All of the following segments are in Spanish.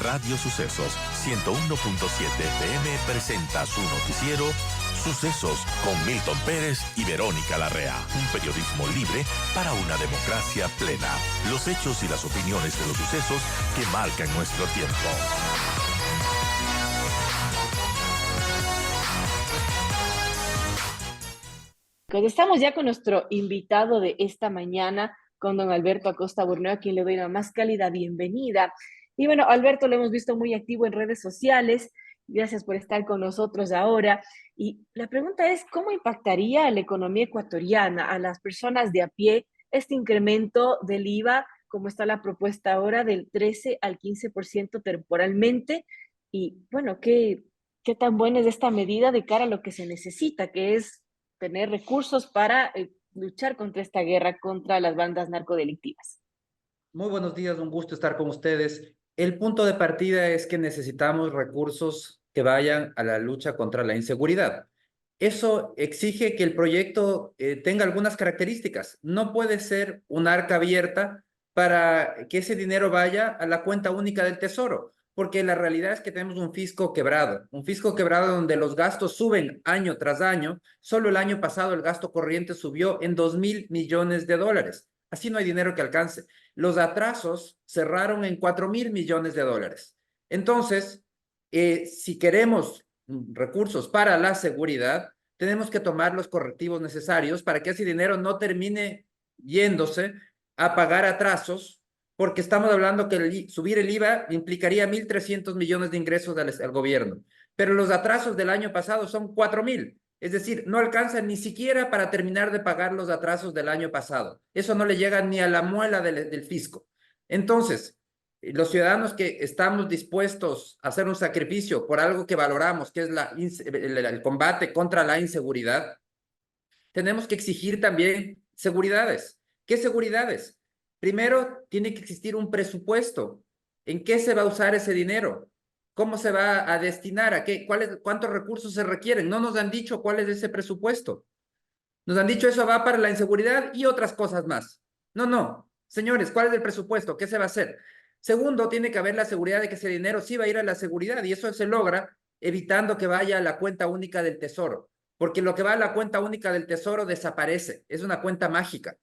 Radio Sucesos 101.7 FM presenta su noticiero Sucesos con Milton Pérez y Verónica Larrea. Un periodismo libre para una democracia plena. Los hechos y las opiniones de los sucesos que marcan nuestro tiempo. Pues estamos ya con nuestro invitado de esta mañana, con don Alberto Acosta Burneo, a quien le doy la más cálida bienvenida. Y bueno, Alberto lo hemos visto muy activo en redes sociales. Gracias por estar con nosotros ahora. Y la pregunta es, ¿cómo impactaría a la economía ecuatoriana, a las personas de a pie, este incremento del IVA, como está la propuesta ahora, del 13 al 15% temporalmente? Y bueno, ¿qué tan buena es esta medida de cara a lo que se necesita, que es tener recursos para luchar contra esta guerra contra las bandas narcodelictivas? Muy buenos días, un gusto estar con ustedes. El punto de partida es que necesitamos recursos que vayan a la lucha contra la inseguridad. Eso exige que el proyecto tenga algunas características. No puede ser un arca abierta para que ese dinero vaya a la cuenta única del Tesoro, porque la realidad es que tenemos un fisco quebrado donde los gastos suben año tras año. Solo el año pasado el gasto corriente subió en 2.000 millones de dólares. Así no hay dinero que alcance. Los atrasos cerraron en 4.000 millones de dólares. Entonces, si queremos recursos para la seguridad, tenemos que tomar los correctivos necesarios para que ese dinero no termine yéndose a pagar atrasos, porque estamos hablando que subir el IVA implicaría 1.300 millones de ingresos al gobierno, pero los atrasos del año pasado son 4.000. Es decir, no alcanza ni siquiera para terminar de pagar los atrasos del año pasado. Eso no le llega ni a la muela del fisco. Entonces, los ciudadanos que estamos dispuestos a hacer un sacrificio por algo que valoramos, que es el combate contra la inseguridad, tenemos que exigir también seguridades. ¿Qué seguridades? Primero, tiene que existir un presupuesto. ¿En qué se va a usar ese dinero? ¿Cómo se va a destinar? ¿A qué? ¿Cuántos recursos se requieren? No nos han dicho cuál es ese presupuesto. Nos han dicho eso va para la inseguridad y otras cosas más. No. Señores, ¿cuál es el presupuesto? ¿Qué se va a hacer? Segundo, tiene que haber la seguridad de que ese dinero sí va a ir a la seguridad y eso se logra evitando que vaya a la cuenta única del Tesoro, porque lo que va a la cuenta única del Tesoro desaparece, es una cuenta mágica.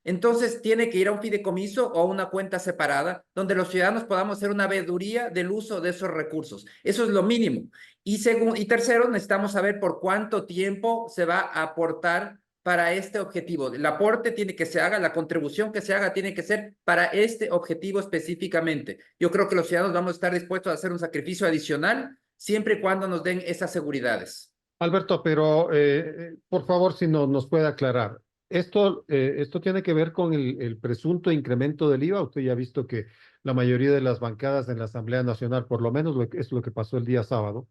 Entonces tiene que ir a un fideicomiso o a una cuenta separada donde los ciudadanos podamos hacer una veeduría del uso de esos recursos. Eso es lo mínimo. Y tercero, necesitamos saber por cuánto tiempo se va a aportar para este objetivo. El aporte tiene que se haga, la contribución que se haga tiene que ser para este objetivo específicamente. Yo creo que los ciudadanos vamos a estar dispuestos a hacer un sacrificio adicional siempre y cuando nos den esas seguridades. Alberto, pero por favor, si nos puede aclarar. Esto tiene que ver con el presunto incremento del IVA. Usted ya ha visto que la mayoría de las bancadas en la Asamblea Nacional, por lo menos es lo que pasó el día sábado,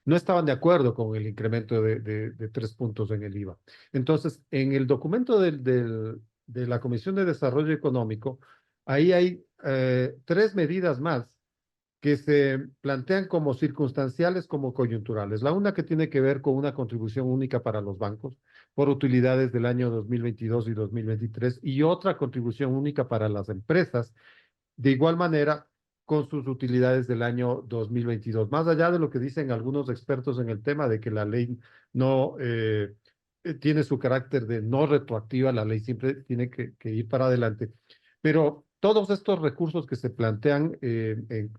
no estaban de acuerdo con el incremento de 3 puntos en el IVA. Entonces, en el documento de la Comisión de Desarrollo Económico, ahí hay 3 medidas más que se plantean como circunstanciales, como coyunturales. La una que tiene que ver con una contribución única para los bancos por utilidades del año 2022 y 2023 y otra contribución única para las empresas, de igual manera con sus utilidades del año 2022. Más allá de lo que dicen algunos expertos en el tema de que la ley no tiene su carácter de no retroactiva, la ley siempre tiene que ir para adelante. Pero todos estos recursos que se plantean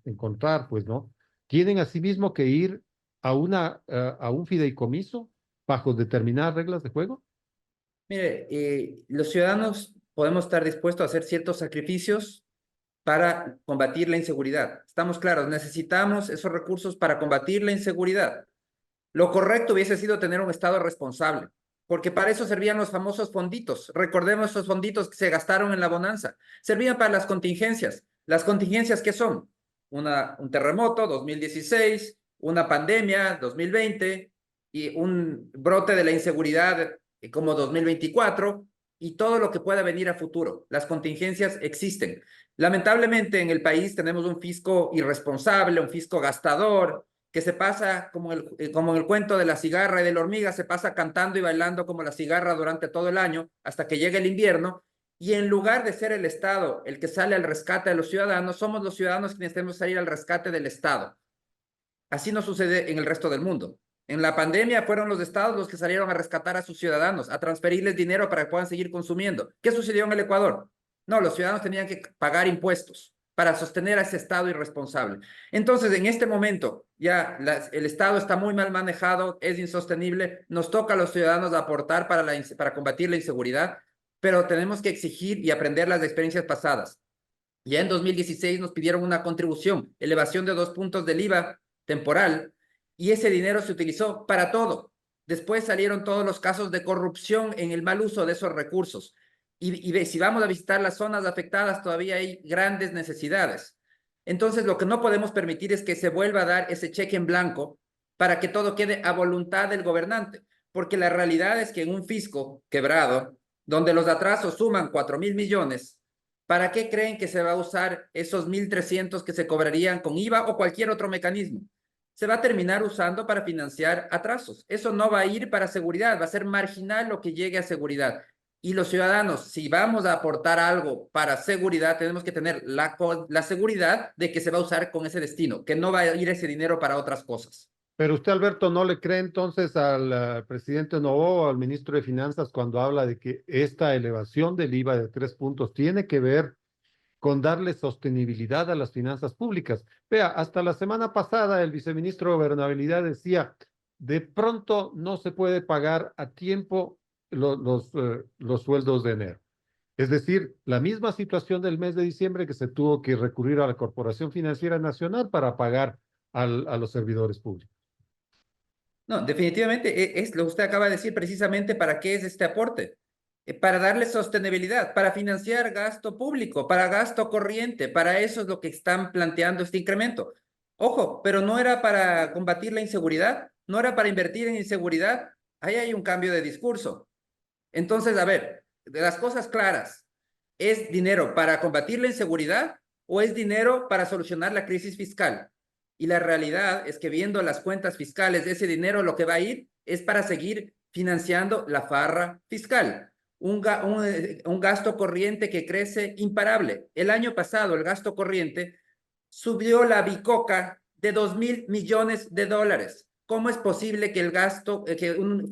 encontrar, pues, ¿no? Tienen asimismo que ir a un fideicomiso bajo determinadas reglas de juego. Mire, los ciudadanos podemos estar dispuestos a hacer ciertos sacrificios para combatir la inseguridad. Estamos claros, necesitamos esos recursos para combatir la inseguridad. Lo correcto hubiese sido tener un Estado responsable, porque para eso servían los famosos fonditos. Recordemos esos fonditos que se gastaron en la bonanza. Servían para las contingencias. ¿Las contingencias qué son? Un terremoto, 2016, una pandemia, 2020, y un brote de la inseguridad como 2024, y todo lo que pueda venir a futuro. Las contingencias existen. Lamentablemente en el país tenemos un fisco irresponsable, un fisco gastador, que se pasa como en el cuento de la cigarra y de la hormiga, se pasa cantando y bailando como la cigarra durante todo el año hasta que llega el invierno Y en lugar de ser el Estado el que sale al rescate de los ciudadanos, somos los ciudadanos quienes tenemos que salir al rescate del Estado. Así no sucede en el resto del mundo. En la pandemia fueron los estados los que salieron a rescatar a sus ciudadanos, a transferirles dinero para que puedan seguir consumiendo. ¿Qué sucedió en el Ecuador? No, los ciudadanos tenían que pagar impuestos para sostener a ese Estado irresponsable. Entonces, en este momento, ya el Estado está muy mal manejado, es insostenible, nos toca a los ciudadanos aportar para combatir la inseguridad, pero tenemos que exigir y aprender las experiencias pasadas. Ya en 2016 nos pidieron una contribución, elevación de 2 puntos del IVA temporal, y ese dinero se utilizó para todo. Después salieron todos los casos de corrupción en el mal uso de esos recursos. Y si vamos a visitar las zonas afectadas, todavía hay grandes necesidades. Entonces, lo que no podemos permitir es que se vuelva a dar ese cheque en blanco para que todo quede a voluntad del gobernante, porque la realidad es que en un fisco quebrado, donde los atrasos suman 4.000 millones, ¿para qué creen que se va a usar esos 1.300 que se cobrarían con IVA o cualquier otro mecanismo? Se va a terminar usando para financiar atrasos. Eso no va a ir para seguridad, va a ser marginal lo que llegue a seguridad. Y los ciudadanos, si vamos a aportar algo para seguridad, tenemos que tener la seguridad de que se va a usar con ese destino, que no va a ir ese dinero para otras cosas. Pero usted, Alberto, ¿no le cree entonces al presidente Noboa o al ministro de Finanzas cuando habla de que esta elevación del IVA de 3 puntos tiene que ver con darle sostenibilidad a las finanzas públicas? Vea, hasta la semana pasada el viceministro de Gobernabilidad decía, de pronto no se puede pagar a tiempo los sueldos de enero. Es decir, la misma situación del mes de diciembre que se tuvo que recurrir a la Corporación Financiera Nacional para pagar a los servidores públicos. No, definitivamente es lo que usted acaba de decir precisamente para qué es este aporte. Para darle sostenibilidad, para financiar gasto público, para gasto corriente, para eso es lo que están planteando este incremento. Ojo, pero no era para combatir la inseguridad, no era para invertir en inseguridad. Ahí hay un cambio de discurso. Entonces, a ver, de las cosas claras, ¿es dinero para combatir la inseguridad o es dinero para solucionar la crisis fiscal? Y la realidad es que viendo las cuentas fiscales, ese dinero lo que va a ir es para seguir financiando la farra fiscal. Un gasto corriente que crece imparable. El año pasado el gasto corriente subió la bicoca de 2.000 millones de dólares. ¿Cómo es posible que el gasto,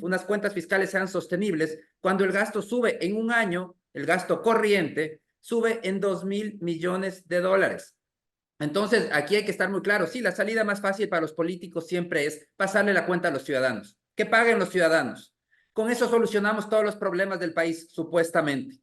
unas cuentas fiscales sean sostenibles cuando el gasto sube en un año, el gasto corriente sube en 2.000 millones de dólares? Entonces, aquí hay que estar muy claro. Sí, la salida más fácil para los políticos siempre es pasarle la cuenta a los ciudadanos. Que paguen los ciudadanos. Con eso solucionamos todos los problemas del país, supuestamente.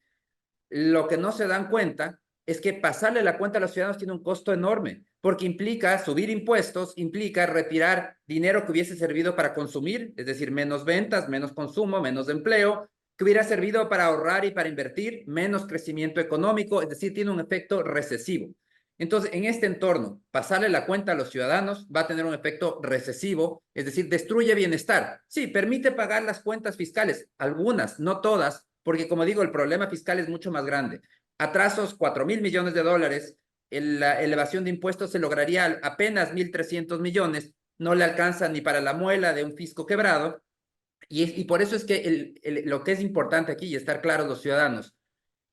Lo que no se dan cuenta es que pasarle la cuenta a los ciudadanos tiene un costo enorme, porque implica subir impuestos, implica retirar dinero que hubiese servido para consumir, es decir, menos ventas, menos consumo, menos empleo, que hubiera servido para ahorrar y para invertir, menos crecimiento económico, es decir, tiene un efecto recesivo. Entonces, en este entorno, pasarle la cuenta a los ciudadanos va a tener un efecto recesivo, es decir, destruye bienestar. Sí, permite pagar las cuentas fiscales, algunas, no todas, porque como digo, el problema fiscal es mucho más grande. Atrasos, 4.000 millones de dólares, la elevación de impuestos se lograría apenas 1.300 millones, no le alcanza ni para la muela de un fisco quebrado, y por eso es que lo que es importante aquí, y estar claros los ciudadanos,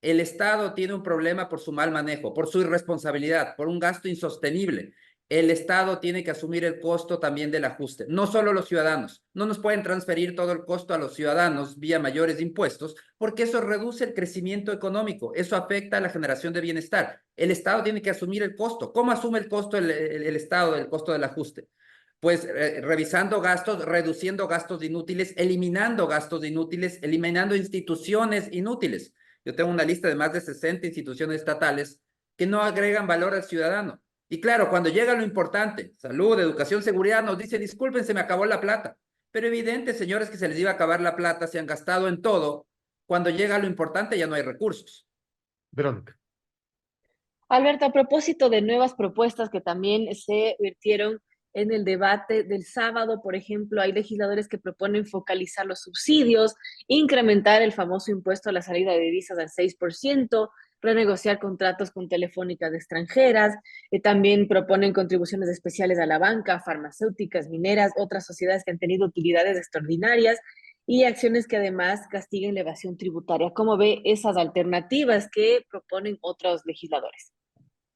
el Estado tiene un problema por su mal manejo, por su irresponsabilidad, por un gasto insostenible. El Estado tiene que asumir el costo también del ajuste, no solo los ciudadanos. No nos pueden transferir todo el costo a los ciudadanos vía mayores impuestos, porque eso reduce el crecimiento económico, eso afecta a la generación de bienestar. El Estado tiene que asumir el costo. ¿Cómo asume el costo el Estado, el costo del ajuste? Pues revisando gastos, reduciendo gastos inútiles, eliminando instituciones inútiles. Yo tengo una lista de más de 60 instituciones estatales que no agregan valor al ciudadano. Y claro, cuando llega lo importante, salud, educación, seguridad, nos dice, disculpen, se me acabó la plata. Pero evidente, señores, que se les iba a acabar la plata, se han gastado en todo. Cuando llega lo importante ya no hay recursos. Verónica. Alberto, a propósito de nuevas propuestas que también se vertieron en el debate del sábado, por ejemplo, hay legisladores que proponen focalizar los subsidios, incrementar el famoso impuesto a la salida de divisas al 6%, renegociar contratos con telefónicas extranjeras, también proponen contribuciones especiales a la banca, farmacéuticas, mineras, otras sociedades que han tenido utilidades extraordinarias. y acciones que además castiguen la evasión tributaria. ¿Cómo ve esas alternativas que proponen otros legisladores?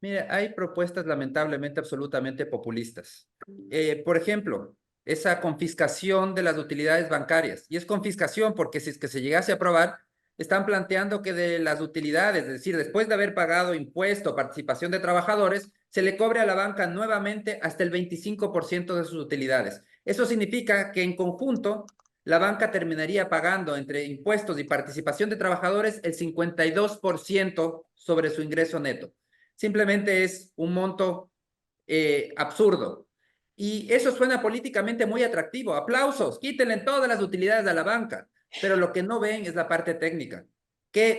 Mira, hay propuestas lamentablemente absolutamente populistas. Por ejemplo, esa confiscación de las utilidades bancarias. Y es confiscación porque si es que se llegase a aprobar, están planteando que de las utilidades, es decir, después de haber pagado impuesto, participación de trabajadores, se le cobre a la banca nuevamente hasta el 25% de sus utilidades. Eso significa que en conjunto la banca terminaría pagando entre impuestos y participación de trabajadores el 52% sobre su ingreso neto. Simplemente es un monto absurdo. Y eso suena políticamente muy atractivo. Aplausos, quítenle todas las utilidades a la banca. Pero lo que no ven es la parte técnica.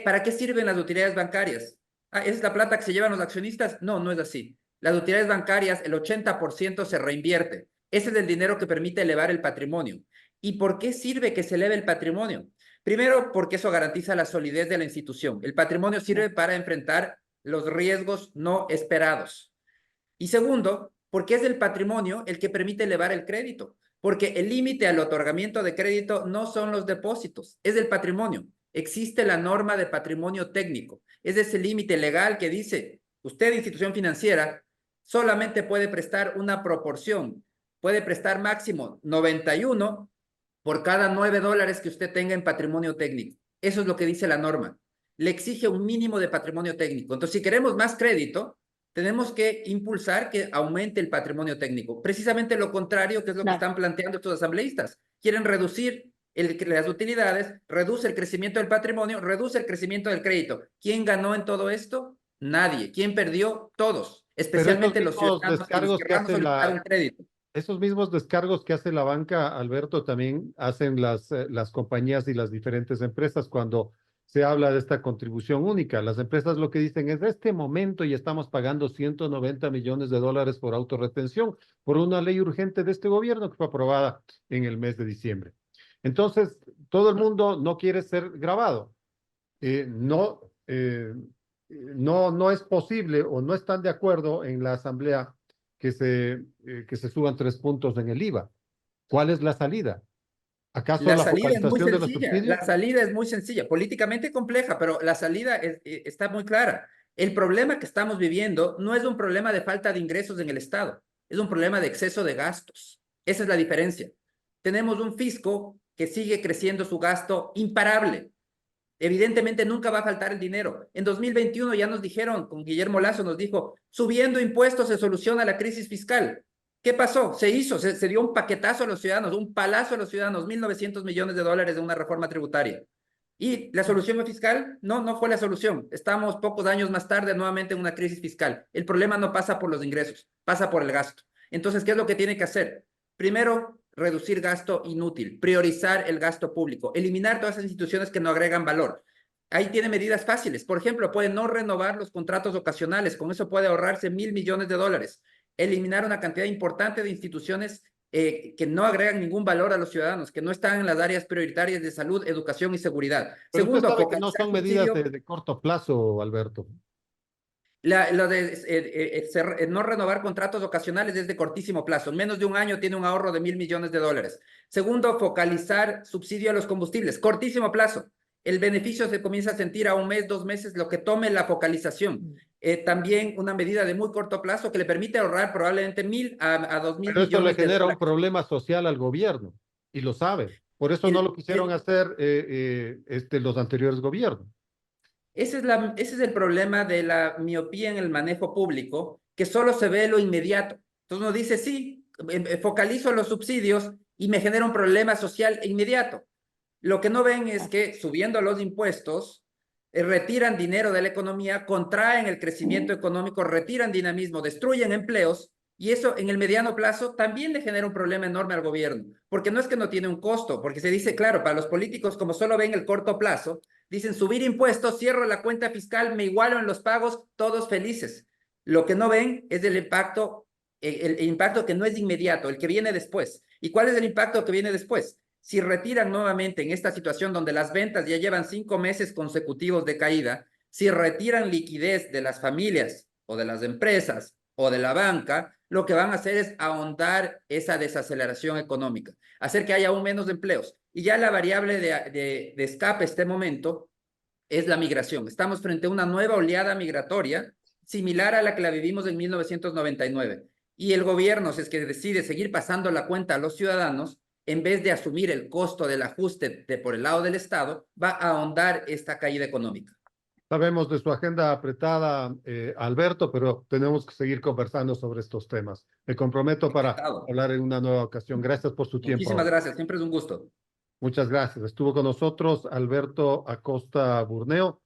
¿Para qué sirven las utilidades bancarias? ¿Es la plata que se llevan los accionistas? No, no es así. Las utilidades bancarias, el 80% se reinvierte. Ese es el dinero que permite elevar el patrimonio. ¿Y por qué sirve que se eleve el patrimonio? Primero, porque eso garantiza la solidez de la institución. El patrimonio sirve para enfrentar los riesgos no esperados. Y segundo, porque es el patrimonio el que permite elevar el crédito, porque el límite al otorgamiento de crédito no son los depósitos, es el patrimonio. Existe la norma de patrimonio técnico, es ese límite legal que dice, usted, institución financiera, solamente puede prestar una proporción, puede prestar máximo 91 por cada $9 que usted tenga en patrimonio técnico. Eso es lo que dice la norma. Le exige un mínimo de patrimonio técnico. Entonces, si queremos más crédito, tenemos que impulsar que aumente el patrimonio técnico. Precisamente lo contrario, que es lo que están planteando estos asambleístas. Quieren reducir las utilidades, reduce el crecimiento del patrimonio, reduce el crecimiento del crédito. ¿Quién ganó en todo esto? Nadie. ¿Quién perdió? Todos. Especialmente los ciudadanos que querramos solicitar un crédito. Esos mismos descargos que hace la banca, Alberto, también hacen las compañías y las diferentes empresas cuando se habla de esta contribución única. Las empresas lo que dicen es, de este momento y estamos pagando 190 millones de dólares por autorretención, por una ley urgente de este gobierno que fue aprobada en el mes de diciembre. Entonces, todo el mundo no quiere ser grabado. No es posible o no están de acuerdo en la asamblea que se suban 3 puntos en el IVA. ¿Cuál es la salida? ¿Acaso la salida es muy focalización de los sencilla, subsidios? la salida es muy sencilla, políticamente compleja, pero la salida está muy clara. El problema que estamos viviendo no es un problema de falta de ingresos en el Estado, es un problema de exceso de gastos. Esa es la diferencia. Tenemos un fisco que sigue creciendo su gasto imparable. Evidentemente nunca va a faltar el dinero. En 2021 ya nos dijeron, con Guillermo Lasso nos dijo, subiendo impuestos se soluciona la crisis fiscal. ¿Qué pasó? Se hizo, se dio un paquetazo a los ciudadanos, un palazo a los ciudadanos, 1.900 millones de dólares de una reforma tributaria. ¿Y la solución fiscal? No, no fue la solución. Estamos pocos años más tarde nuevamente en una crisis fiscal. El problema no pasa por los ingresos, pasa por el gasto. Entonces, ¿qué es lo que tiene que hacer? Primero, reducir gasto inútil, priorizar el gasto público, eliminar todas esas instituciones que no agregan valor. Ahí tiene medidas fáciles. Por ejemplo, puede no renovar los contratos ocasionales, con eso puede ahorrarse 1.000 millones de dólares. Eliminar una cantidad importante de instituciones que no agregan ningún valor a los ciudadanos, que no están en las áreas prioritarias de salud, educación y seguridad. Pero Segundo, usted sabe que no son medidas de corto plazo, Alberto. Lo de no renovar contratos ocasionales es de cortísimo plazo. En menos de un año tiene un ahorro de 1.000 millones de dólares. Segundo, focalizar subsidio a los combustibles. Cortísimo plazo. El beneficio se comienza a sentir a 1 mes, 2 meses, lo que tome la focalización. También una medida de muy corto plazo que le permite ahorrar probablemente 1.000 a 2.000 millones de dólares. Pero esto le genera un problema social al gobierno y lo sabe. Por eso no lo quisieron hacer los anteriores gobiernos. Ese es el problema de la miopía en el manejo público, que solo se ve lo inmediato. Entonces uno dice, sí, focalizo los subsidios y me genera un problema social inmediato. Lo que no ven es que subiendo los impuestos, retiran dinero de la economía, contraen el crecimiento económico, retiran dinamismo, destruyen empleos, y eso en el mediano plazo también le genera un problema enorme al gobierno, porque no es que no tiene un costo, porque se dice, claro, para los políticos como solo ven el corto plazo, dicen subir impuestos, cierro la cuenta fiscal, me igualo en los pagos, todos felices. Lo que no ven es el impacto que no es inmediato, el que viene después. ¿Y cuál es el impacto que viene después? Si retiran nuevamente en esta situación donde las ventas ya llevan 5 meses consecutivos de caída, si retiran liquidez de las familias o de las empresas o de la banca, lo que van a hacer es ahondar esa desaceleración económica, hacer que haya aún menos empleos. Y ya la variable de escape este momento es la migración. Estamos frente a una nueva oleada migratoria similar a la que la vivimos en 1999. Y el gobierno, si es que decide seguir pasando la cuenta a los ciudadanos, en vez de asumir el costo del ajuste por el lado del Estado, va a ahondar esta caída económica. Sabemos de su agenda apretada, Alberto, pero tenemos que seguir conversando sobre estos temas. Me comprometo para Encantado. hablar en una nueva ocasión. Gracias por su tiempo. Muchísimas gracias, siempre es un gusto. Muchas gracias. Estuvo con nosotros Alberto Acosta Burneo,